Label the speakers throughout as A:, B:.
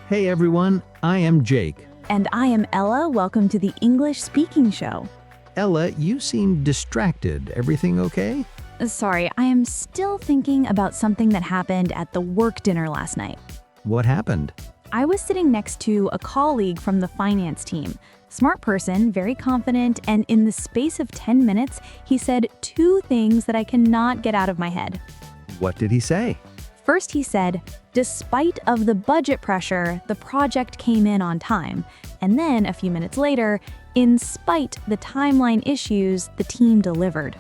A: Hey everyone, I am Jake.
B: And I am Ella. Welcome to the English Speaking Show.
A: Ella, you seem distracted. Everything okay?
B: Sorry, I am still thinking about something that happened at the work dinner last night.
A: What happened?
B: I was sitting next to a colleague from the finance team. Smart person, very confident, and in the space of 10 minutes, he said two things that I cannot get out of my head.
A: What did he say?
B: First, he said, despite of the budget pressure, the project came in on time. And then, a few minutes later, in spite the timeline issues, the team delivered.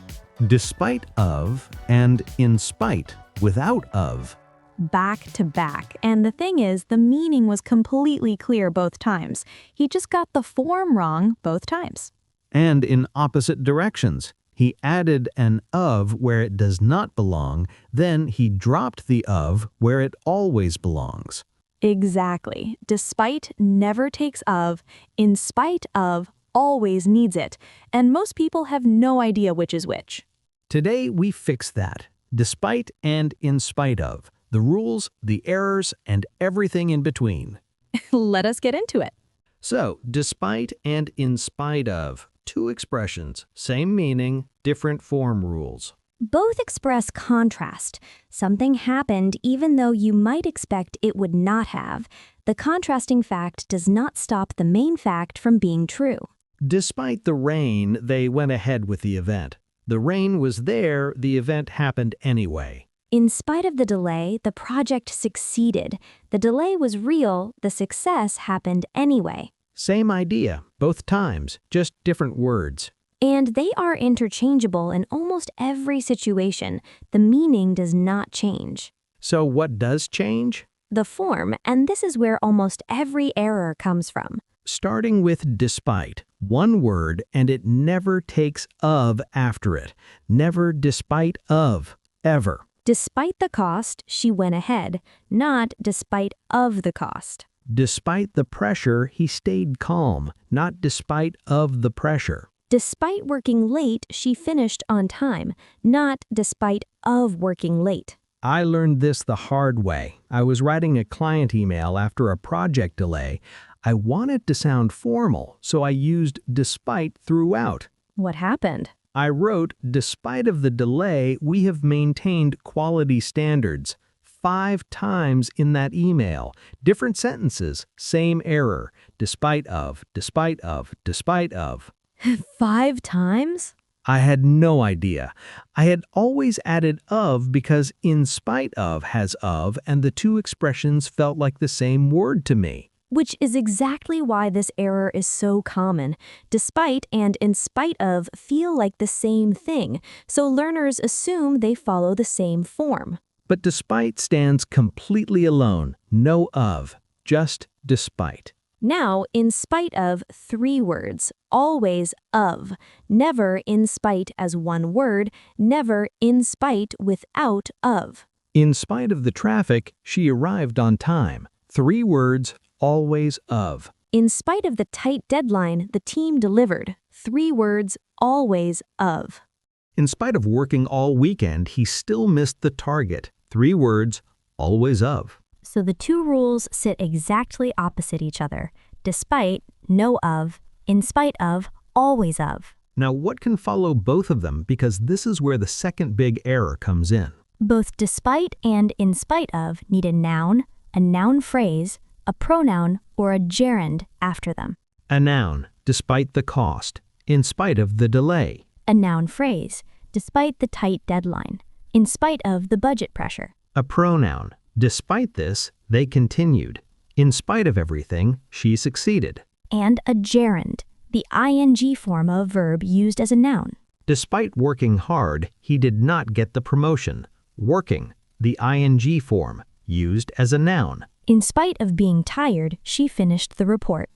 A: Despite of and in spite, without of.
B: Back to back. And the thing is, the meaning was completely clear both times. He just got the form wrong both times.
A: And in opposite directions. He added an of where it does not belong, then he dropped the of where it always belongs.
B: Exactly. Despite never takes of, in spite of always needs it, and most people have no idea which is which.
A: Today we fix that. Despite and in spite of. The rules, the errors, and everything in between.
B: Let us get into it.
A: So, despite and in spite of. Two expressions, same meaning, different form rules.
C: Both express contrast. Something happened even though you might expect it would not have. The contrasting fact does not stop the main fact from being true.
A: Despite the rain, they went ahead with the event. The rain was there, the event happened anyway.
C: In spite of the delay, the project succeeded. The delay was real, the success happened anyway.
A: Same idea, both times, just different words.
C: And they are interchangeable in almost every situation. The meaning does not change.
A: So what does change?
C: The form, and this is where almost every error comes from.
A: Starting with despite, one word and it never takes of after it. Never despite of, ever.
C: Despite the cost, she went ahead, not despite of the cost.
A: Despite the pressure, he stayed calm, not despite of the pressure.
C: Despite working late, she finished on time, not despite of working late.
A: I learned this the hard way. I was writing a client email after a project delay. I wanted to sound formal, so I used despite throughout.
B: What happened?
A: I wrote, despite of the delay, we have maintained quality standards. 5 times in that email. Different sentences, same error. Despite of, despite of, despite of.
B: 5 times?
A: I had no idea. I had always added of because in spite of has of, and the two expressions felt like the same word to me.
B: Which is exactly why this error is so common. Despite and in spite of feel like the same thing, so learners assume they follow the same form.
A: But despite stands completely alone, no of, just despite.
B: Now, in spite of 3 words, always of, never in spite as one word, never in spite without of.
A: In spite of the traffic, she arrived on time. 3 words, always of.
B: In spite of the tight deadline, the team delivered. 3 words, always of.
A: In spite of working all weekend, he still missed the target. 3 words, always of.
C: So the two rules sit exactly opposite each other. Despite, no of, in spite of, always of.
A: Now what can follow both of them, because this is where the second big error comes in.
C: Both despite and in spite of need a noun phrase, a pronoun, or a gerund after them.
A: A noun, despite the cost, in spite of the delay.
C: A noun phrase, despite the tight deadline, in spite of the budget pressure.
A: A pronoun, despite this, they continued. In spite of everything, she succeeded.
C: And a gerund, the ing form of a verb used as a noun.
A: Despite working hard, he did not get the promotion. Working, the ing form, used as a noun.
C: In spite of being tired, she finished the report.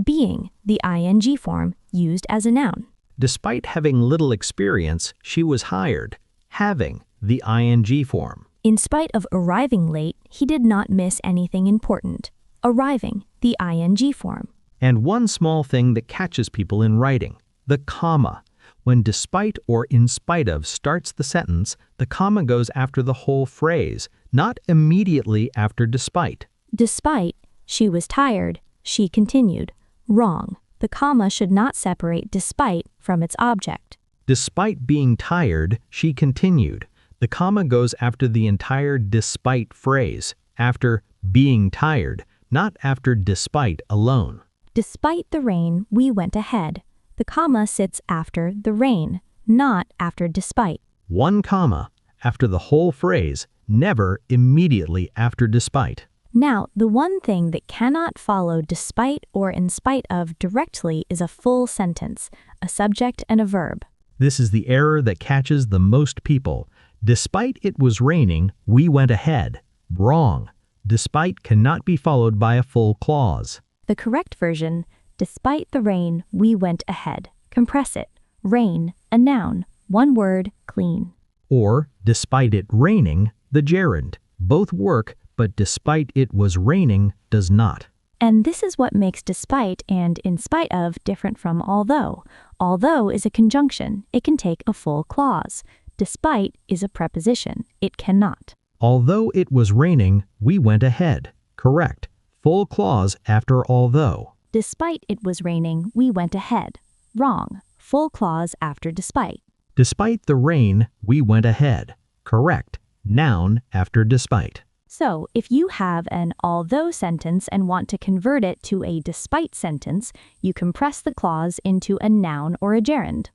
C: Being, the ing form, used as a noun.
A: Despite having little experience, she was hired. Having, the ing form.
C: In spite of arriving late, he did not miss anything important. Arriving, the ing form.
A: And one small thing that catches people in writing, the comma. When despite or in spite of starts the sentence, the comma goes after the whole phrase, not immediately after despite.
C: Despite, She was tired. She continued. Wrong. The comma should not separate despite from its object.
A: Despite being tired, she continued. The comma goes after the entire despite phrase, after being tired, not after despite alone.
C: Despite the rain, we went ahead. The comma sits after the rain, not after despite.
A: One comma after the whole phrase, never immediately after despite.
C: Now, the one thing that cannot follow despite or in spite of directly is a full sentence, a subject and a verb.
A: This is the error that catches the most people. Despite it was raining, we went ahead. Wrong. Despite cannot be followed by a full clause.
C: The correct version, despite the rain, we went ahead. Compress it. Rain, a noun, one word, clean.
A: Or, despite it raining, the gerund. Both work, but despite it was raining does not.
C: And this is what makes despite and in spite of different from although. Although is a conjunction. It can take a full clause. Despite is a preposition. It cannot.
A: Although it was raining, we went ahead. Correct. Full clause after although.
C: Despite it was raining, we went ahead. Wrong. Full clause after despite.
A: Despite the rain, we went ahead. Correct. Noun after despite.
C: So, if you have an although sentence and want to convert it to a despite sentence, you compress the clause into a noun or a gerund.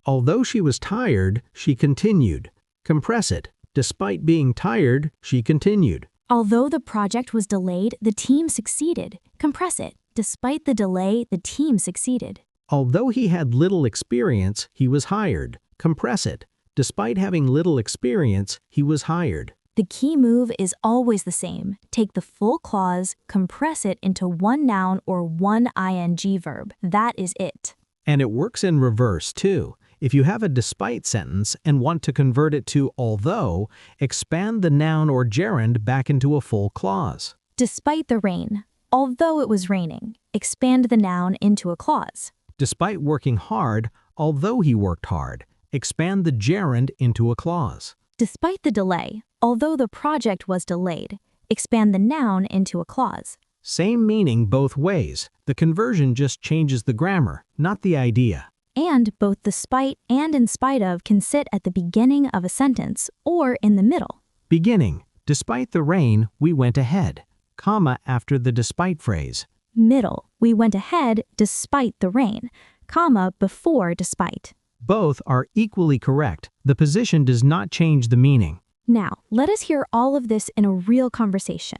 A: Although she was tired, she continued. Compress it. Despite being tired, she continued.
C: Although the project was delayed, the team succeeded. Compress it. Despite the delay, the team succeeded.
A: Although he had little experience, he was hired. Compress it. Despite having little experience, he was hired.
C: The key move is always the same. Take the full clause, compress it into one noun or one ing verb. That is it.
A: And it works in reverse, too. If you have a despite sentence and want to convert it to although, expand the noun or gerund back into a full clause.
C: Despite the rain. Although it was raining. Expand the noun into a clause.
A: Despite working hard, although he worked hard. Expand the gerund into a clause.
C: Despite the delay. Although the project was delayed. Expand the noun into a clause.
A: Same meaning both ways. The conversion just changes the grammar, not the idea.
C: And both despite and in spite of can sit at the beginning of a sentence or in the middle.
A: Beginning. Despite the rain, we went ahead. Comma after the despite phrase.
C: Middle. We went ahead despite the rain. Comma before despite.
A: Both are equally correct. The position does not change the meaning.
C: Now, let us hear all of this in a real conversation.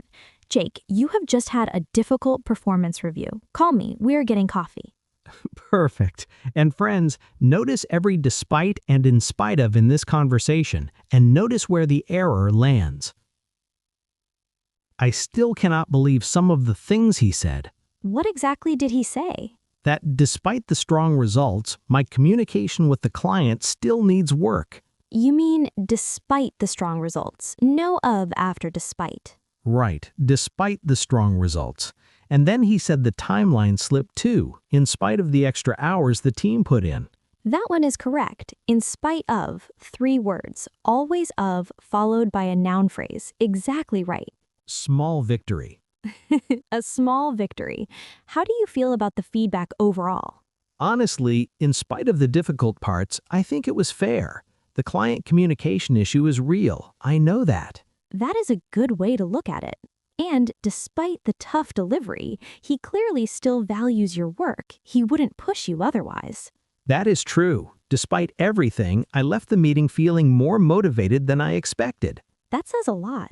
C: Jake, you have just had a difficult performance review. Call me. We are getting coffee.
A: Perfect. And friends, notice every despite and in spite of in this conversation, and notice where the error lands. I still cannot believe some of the things he said.
C: What exactly did he say?
A: That despite the strong results, my communication with the client still needs work.
C: You mean despite the strong results, no of after despite.
A: Right, despite the strong results. And then he said the timeline slipped too, in spite of the extra hours the team put in.
C: That one is correct. In spite of, 3 words, always of, followed by a noun phrase. Exactly right.
A: Small victory.
C: A small victory. How do you feel about the feedback overall?
A: Honestly, in spite of the difficult parts, I think it was fair. The client communication issue is real. I know that.
C: That is a good way to look at it. And despite the tough delivery, he clearly still values your work. He wouldn't push you otherwise.
A: That is true. Despite everything, I left the meeting feeling more motivated than I expected.
C: That says a lot.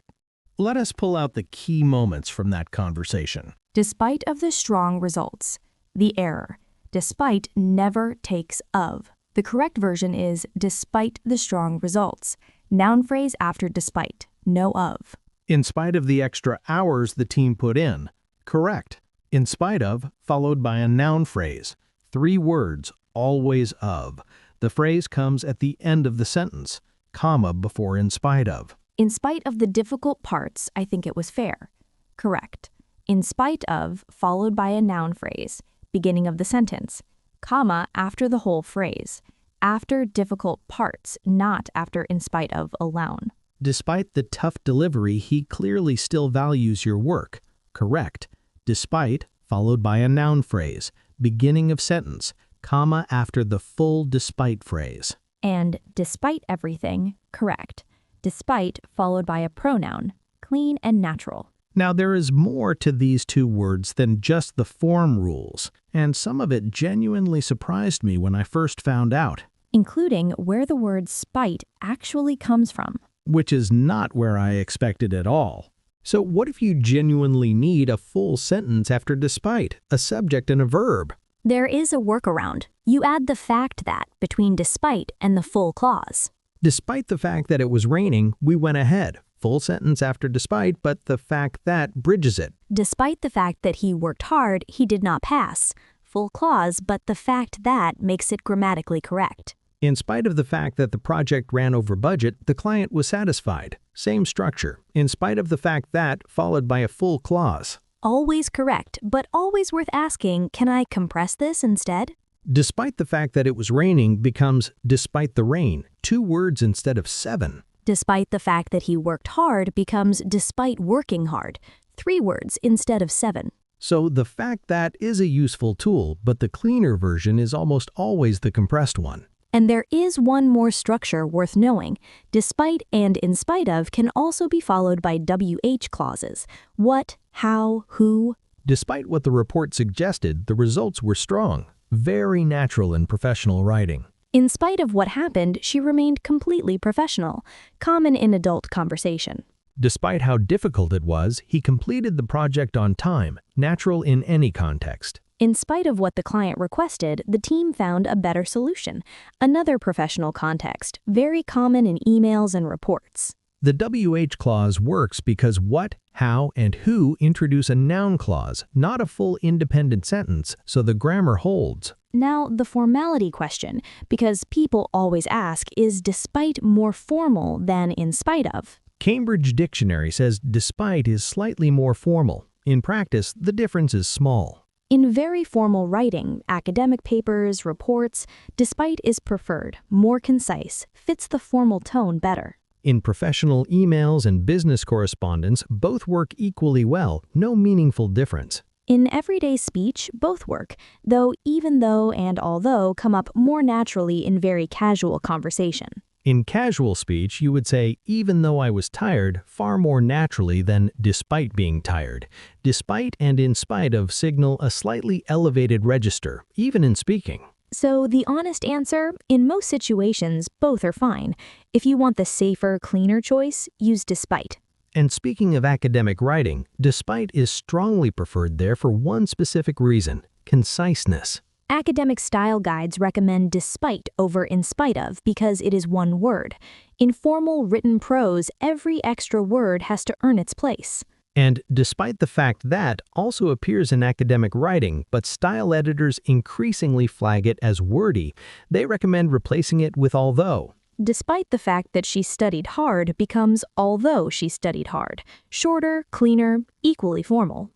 A: Let us pull out the key moments from that conversation.
B: Despite of the strong results. The error. Despite never takes of. The correct version is despite the strong results. Noun phrase after despite. No of.
A: In spite of the extra hours the team put in. Correct. In spite of, followed by a noun phrase. 3 words, always of. The phrase comes at the end of the sentence, comma before in spite of.
B: In spite of the difficult parts, I think it was fair. Correct. In spite of, followed by a noun phrase, beginning of the sentence, comma after the whole phrase. After difficult parts, not after in spite of alone.
A: Despite the tough delivery, he clearly still values your work. Correct. despite, followed by a noun phrase, beginning of sentence, comma after the full despite phrase.
B: And despite everything, correct. Despite followed by a pronoun, clean and natural.
A: Now there is more to these two words than just the form rules, and some of it genuinely surprised me when I first found out.
B: Including where the word spite actually comes from.
A: Which is not where I expected at all. So what if you genuinely need a full sentence after despite, a subject and a verb?
B: There is a workaround. You add the fact that between despite and the full clause.
A: Despite the fact that it was raining, we went ahead. Full sentence after despite, but the fact that bridges it.
B: Despite the fact that he worked hard, he did not pass. Full clause, but the fact that makes it grammatically correct.
A: In spite of the fact that the project ran over budget, the client was satisfied. Same structure. In spite of the fact that, followed by a full clause.
B: Always correct, but always worth asking, can I compress this instead?
A: Despite the fact that it was raining becomes despite the rain, 2 words instead of 7.
B: Despite the fact that he worked hard becomes despite working hard, 3 words instead of 7.
A: So the fact that is a useful tool, but the cleaner version is almost always the compressed one.
B: And there is one more structure worth knowing. Despite and in spite of can also be followed by WH clauses. What, how, who.
A: Despite what the report suggested, the results were strong, very natural in professional writing.
B: In spite of what happened, she remained completely professional, common in adult conversation.
A: Despite how difficult it was, he completed the project on time, natural in any context.
B: In spite of what the client requested, the team found a better solution. Another professional context, very common in emails and reports.
A: The WH clause works because what, how, and who introduce a noun clause, not a full independent sentence, so the grammar holds.
B: Now, the formality question, because people always ask, is despite more formal than in spite of?
A: Cambridge Dictionary says despite is slightly more formal. In practice, the difference is small.
B: In very formal writing, academic papers, reports, despite is preferred, more concise, fits the formal tone better.
A: In professional emails and business correspondence, both work equally well, no meaningful difference.
B: In everyday speech, both work, though even though and although come up more naturally in very casual conversation.
A: In casual speech, you would say, even though I was tired, far more naturally than despite being tired. Despite and in spite of signal a slightly elevated register, even in speaking.
B: So the honest answer, in most situations, both are fine. If you want the safer, cleaner choice, use despite.
A: And speaking of academic writing, despite is strongly preferred there for one specific reason: conciseness.
B: Academic style guides recommend despite over in spite of because it is one word. In formal written prose, every extra word has to earn its place.
A: And despite the fact that also appears in academic writing, but style editors increasingly flag it as wordy, they recommend replacing it with although.
B: Despite the fact that she studied hard becomes although she studied hard. Shorter, cleaner, equally formal.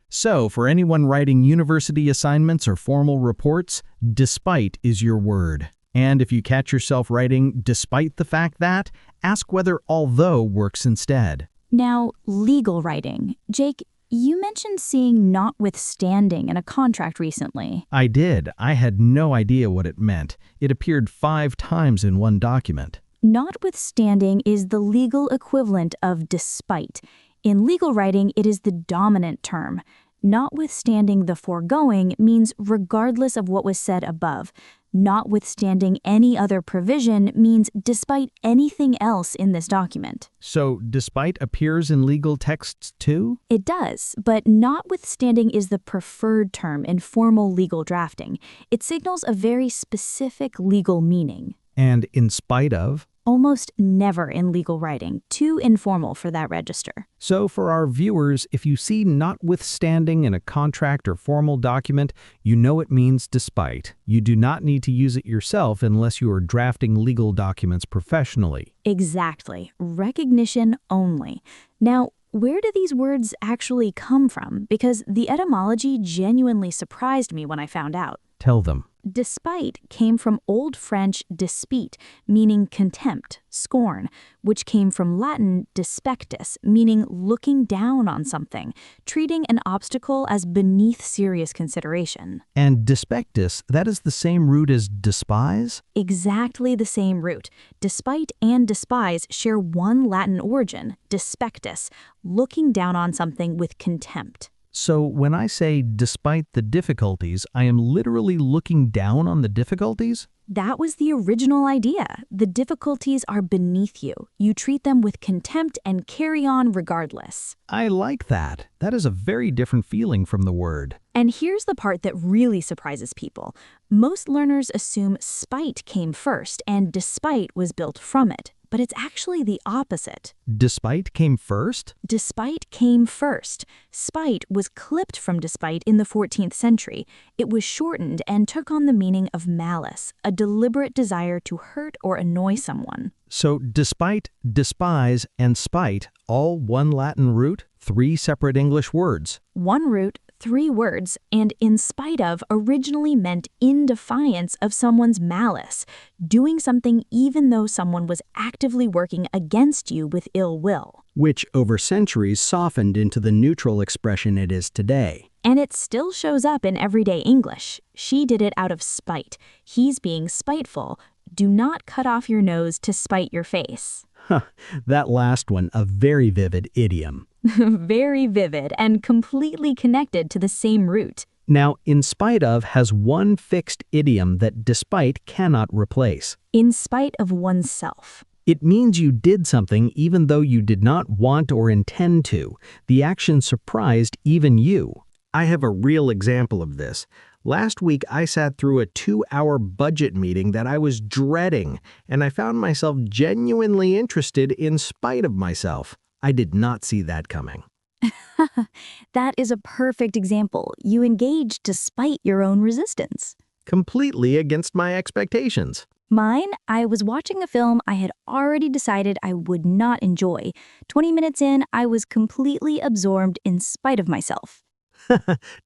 A: So, for anyone writing university assignments or formal reports, despite is your word. And if you catch yourself writing despite the fact that, ask whether although works instead.
B: Now, legal writing. Jake, you mentioned seeing notwithstanding in a contract recently.
A: I did. I had no idea what it meant. It appeared 5 times in one document.
B: Notwithstanding is the legal equivalent of despite. In legal writing, it is the dominant term. Notwithstanding the foregoing means regardless of what was said above. Notwithstanding any other provision means despite anything else in this document.
A: So, despite appears in legal texts too?
B: It does, but notwithstanding is the preferred term in formal legal drafting. It signals a very specific legal meaning.
A: And in spite of?
B: Almost never in legal writing, too informal for that register.
A: So for our viewers, if you see notwithstanding in a contract or formal document, you know it means despite. You do not need to use it yourself unless you are drafting legal documents professionally.
B: Exactly. Recognition only. Now, where do these words actually come from? Because the etymology genuinely surprised me when I found out.
A: Tell them.
B: Despite came from Old French despite, meaning contempt, scorn, which came from Latin despectus, meaning looking down on something, treating an obstacle as beneath serious consideration.
A: And despectus, that is the same root as despise?
B: Exactly the same root. Despite and despise share one Latin origin, despectus, looking down on something with contempt.
A: So when I say despite the difficulties, I am literally looking down on the difficulties?
B: That was the original idea. The difficulties are beneath you. You treat them with contempt and carry on regardless.
A: I like that. That is a very different feeling from the word.
B: And here's the part that really surprises people. Most learners assume spite came first and despite was built from it. But it's actually the opposite.
A: Despite came first?
B: Despite came first. Spite was clipped from despite in the 14th century. It was shortened and took on the meaning of malice, a deliberate desire to hurt or annoy someone.
A: So despite, despise, and spite, all one Latin root, 3 separate English words.
B: One root, 3 words, and in spite of originally meant in defiance of someone's malice, doing something even though someone was actively working against you with ill will.
A: Which over centuries softened into the neutral expression it is today.
B: And it still shows up in everyday English. She did it out of spite. He's being spiteful. Do not cut off your nose to spite your face.
A: That last one, a very vivid idiom.
B: Very vivid and completely connected to the same root.
A: Now, in spite of has one fixed idiom that despite cannot replace.
B: In spite of oneself.
A: It means you did something even though you did not want or intend to. The action surprised even you. I have a real example of this. Last week, I sat through a 2-hour budget meeting that I was dreading, and I found myself genuinely interested in spite of myself. I did not see that coming.
B: That is a perfect example. You engaged despite your own resistance.
A: Completely against my expectations.
B: Mine, I was watching a film I had already decided I would not enjoy. 20 minutes in, I was completely absorbed in spite of myself.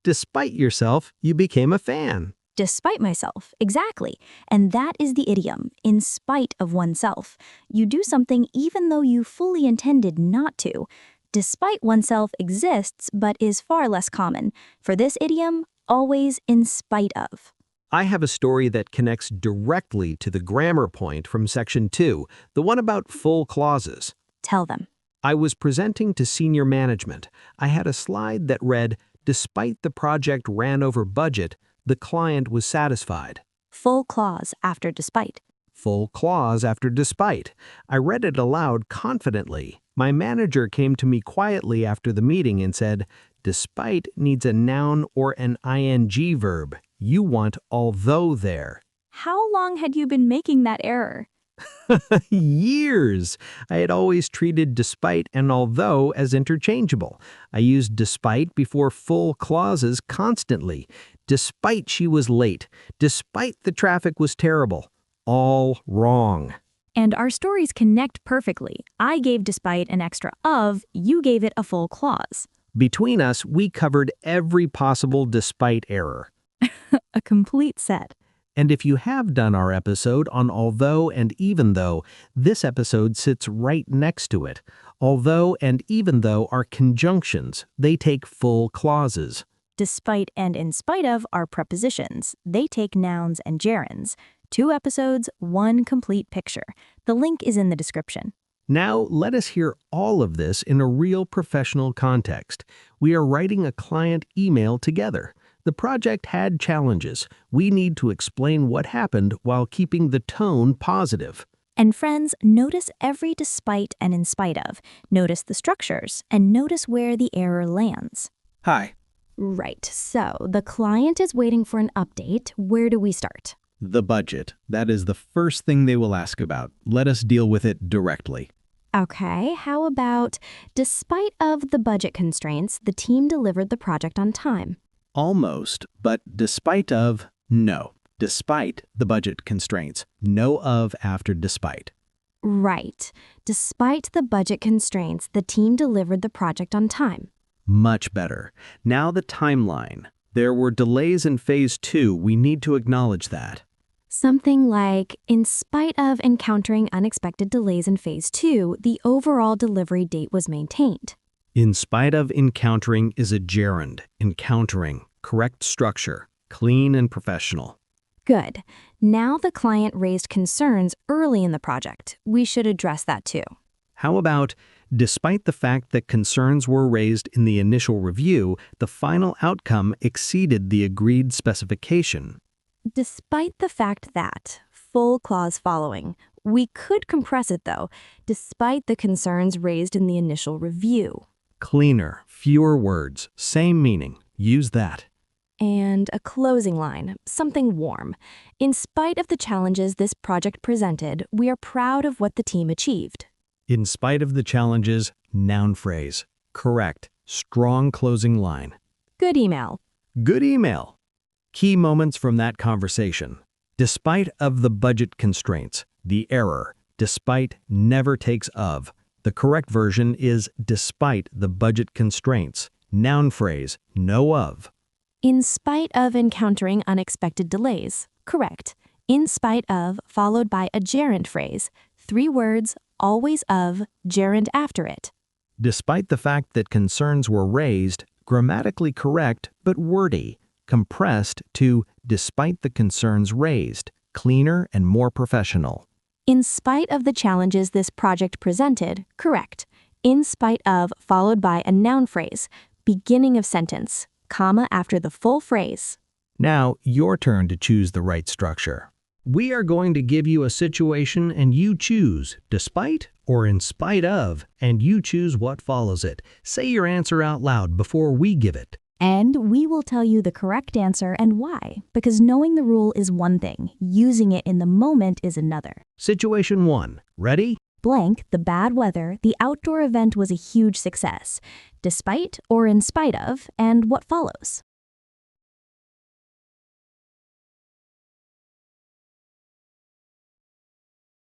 A: Despite yourself, you became a fan.
B: Despite myself, exactly. And that is the idiom, in spite of oneself. You do something even though you fully intended not to. Despite oneself exists, but is far less common. For this idiom, always in spite of.
A: I have a story that connects directly to the grammar point from Section 2, the one about full clauses.
B: Tell them.
A: I was presenting to senior management. I had a slide that read, "Despite the project ran over budget, the client was satisfied."
B: Full clause after despite.
A: Full clause after despite. I read it aloud confidently. My manager came to me quietly after the meeting and said, "Despite needs a noun or an ing verb. You want although there."
B: How long had you been making that error?
A: Years. I had always treated despite and although as interchangeable. I used despite before full clauses constantly. Despite she was late. Despite the traffic was terrible. All wrong.
B: And our stories connect perfectly. I gave despite an extra of, you gave it a full clause.
A: Between us, we covered every possible despite error.
B: A complete set.
A: And if you have done our episode on although and even though, this episode sits right next to it. Although and even though are conjunctions. They take full clauses.
B: Despite and in spite of are prepositions. They take nouns and gerunds. 2 episodes, 1 complete picture. The link is in the description.
A: Now, let us hear all of this in a real professional context. We are writing a client email together. The project had challenges. We need to explain what happened while keeping the tone positive.
B: And friends, notice every despite and in spite of. Notice the structures, and notice where the error lands.
A: Hi.
B: Right, so the client is waiting for an update. Where do we start?
A: The budget. That is the first thing they will ask about. Let us deal with it directly.
B: Okay, how about, despite of the budget constraints, the team delivered the project on time.
A: Almost, but despite of, no. Despite the budget constraints. No of after despite.
B: Right. Despite the budget constraints, the team delivered the project on time.
A: Much better. Now the timeline. There were delays in Phase 2. We need to acknowledge that.
B: Something like, in spite of encountering unexpected delays in Phase 2, the overall delivery date was maintained.
A: In spite of encountering is a gerund. Encountering. Correct structure. Clean and professional.
B: Good. Now the client raised concerns early in the project. We should address that too.
A: How about, despite the fact that concerns were raised in the initial review, the final outcome exceeded the agreed specification.
B: Despite the fact that, full clause following. We could compress it though, despite the concerns raised in the initial review.
A: Cleaner, fewer words, same meaning. Use that.
B: And a closing line, something warm. In spite of the challenges this project presented, we are proud of what the team achieved.
A: In spite of the challenges, noun phrase. Correct, strong closing line.
B: Good email.
A: Good email. Key moments from that conversation. Despite of the budget constraints, the error, despite never takes of. The correct version is despite the budget constraints. Noun phrase, know of.
B: In spite of encountering unexpected delays. Correct. In spite of, followed by a gerund phrase. 3 words, always of, gerund after it.
A: Despite the fact that concerns were raised, grammatically correct but wordy. Compressed to despite the concerns raised, cleaner and more professional.
B: In spite of the challenges this project presented. Correct. In spite of, followed by a noun phrase. Beginning of sentence, comma after the full phrase.
A: Now, your turn to choose the right structure. We are going to give you a situation and you choose despite or in spite of, and you choose what follows it. Say your answer out loud before we give it.
B: And we will tell you the correct answer and why, because knowing the rule is one thing, using it in the moment is another.
A: Situation 1. Ready?
B: Blank, the bad weather, the outdoor event was a huge success, despite or in spite of, and what follows.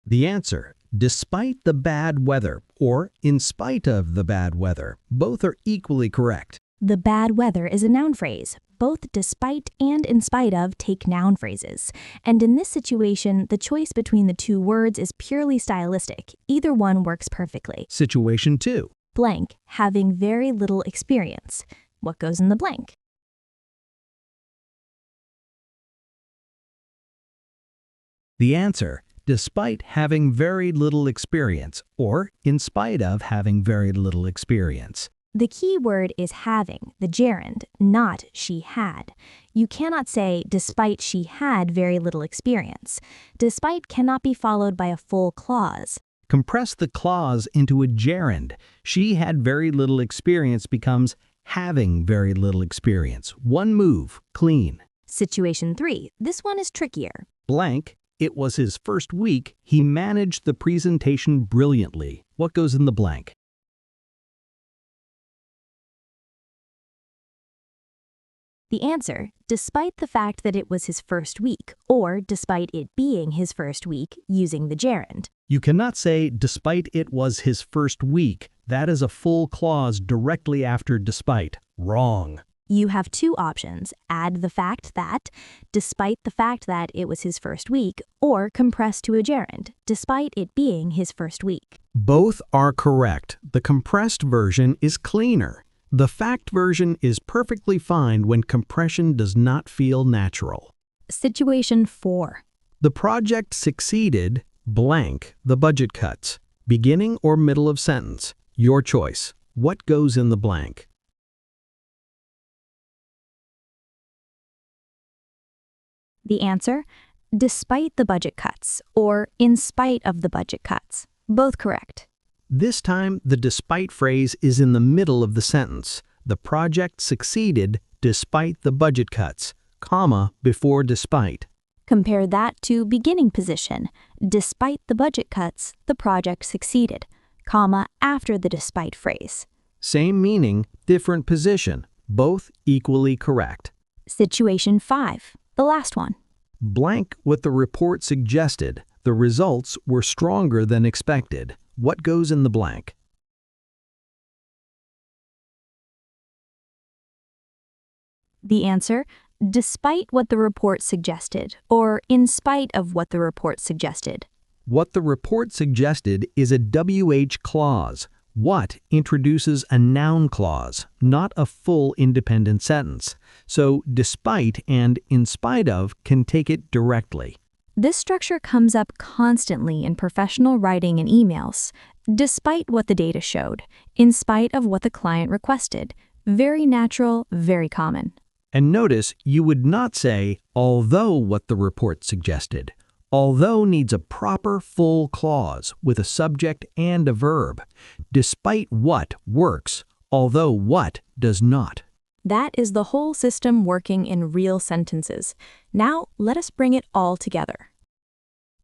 A: The answer, despite the bad weather or in spite of the bad weather. Both are equally correct.
B: The bad weather is a noun phrase. Both despite and in spite of take noun phrases. And in this situation, the choice between the 2 words is purely stylistic. Either one works perfectly.
A: Situation 2.
B: Blank, having very little experience. What goes in the blank?
A: The answer, despite having very little experience or in spite of having very little experience.
B: The key word is having, the gerund, not she had. You cannot say, despite she had very little experience. Despite cannot be followed by a full clause.
A: Compress the clause into a gerund. She had very little experience becomes having very little experience. One move, clean.
B: Situation 3. This one is trickier.
A: Blank, it was his first week. He managed the presentation brilliantly. What goes in the blank?
B: The answer, despite the fact that it was his first week, or despite it being his first week, using the gerund.
A: You cannot say, despite it was his first week. That is a full clause directly after despite. Wrong.
B: You have 2 options. Add the fact that, despite the fact that it was his first week, or compress to a gerund, despite it being his first week.
A: Both are correct. The compressed version is cleaner. The fact version is perfectly fine when compression does not feel natural.
B: Situation 4.
A: The project succeeded, blank, the budget cuts. Beginning or middle of sentence. Your choice. What goes in the blank?
B: The answer, despite the budget cuts, or in spite of the budget cuts. Both correct.
A: This time, the despite phrase is in the middle of the sentence. The project succeeded despite the budget cuts, comma, before despite.
B: Compare that to beginning position. Despite the budget cuts, the project succeeded, comma, after the despite phrase.
A: Same meaning, different position. Both equally correct.
B: Situation 5, the last one.
A: Blank what the report suggested. The results were stronger than expected. What goes in the blank?
B: The answer, despite what the report suggested, or in spite of what the report suggested.
A: What the report suggested is a WH clause. What introduces a noun clause, not a full independent sentence. So despite and in spite of can take it directly.
B: This structure comes up constantly in professional writing and emails. Despite what the data showed, in spite of what the client requested. Very natural, very common.
A: And notice you would not say, although what the report suggested. Although needs a proper full clause with a subject and a verb. Despite what works, although what does not.
B: That is the whole system working in real sentences. Now, let us bring it all together.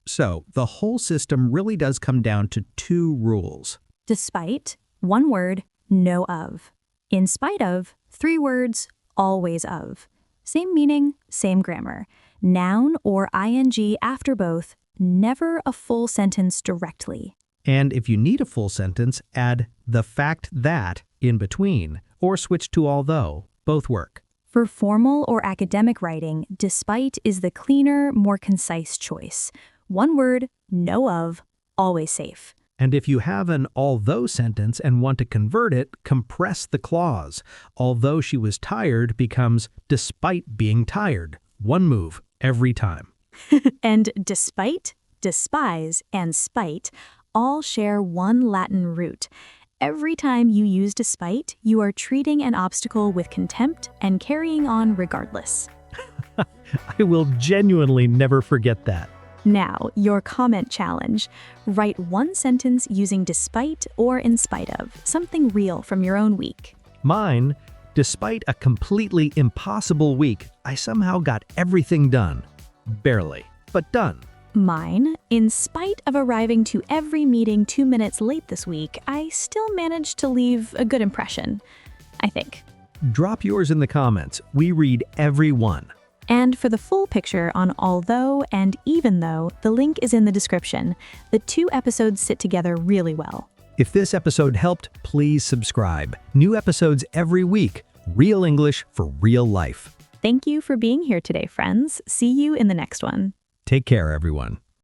A: So, the whole system really does come down to two rules.
B: Despite, one word, no of. In spite of, 3 words, always of. Same meaning, same grammar. Noun or ing after both, never a full sentence directly.
A: And if you need a full sentence, add the fact that in between, or switch to although. Both work.
B: For formal or academic writing, despite is the cleaner, more concise choice. One word, no of, always safe.
A: And if you have an although sentence and want to convert it, compress the clause. Although she was tired becomes despite being tired. One move every time.
B: And despite, despise, and spite all share one Latin root. Every time you use despite, you are treating an obstacle with contempt and carrying on regardless.
A: I will genuinely never forget that.
B: Now, your comment challenge. Write one sentence using despite or in spite of, something real from your own week.
A: Mine, despite a completely impossible week, I somehow got everything done. Barely, but done.
B: Mine, in spite of arriving to every meeting 2 minutes late this week, I still managed to leave a good impression, I think.
A: Drop yours in the comments. We read every one.
B: And for the full picture on although and even though, the link is in the description. The 2 episodes sit together really well.
A: If this episode helped, please subscribe. New episodes every week. Real English for real life.
B: Thank you for being here today, friends. See you in the next one.
A: Take care, everyone.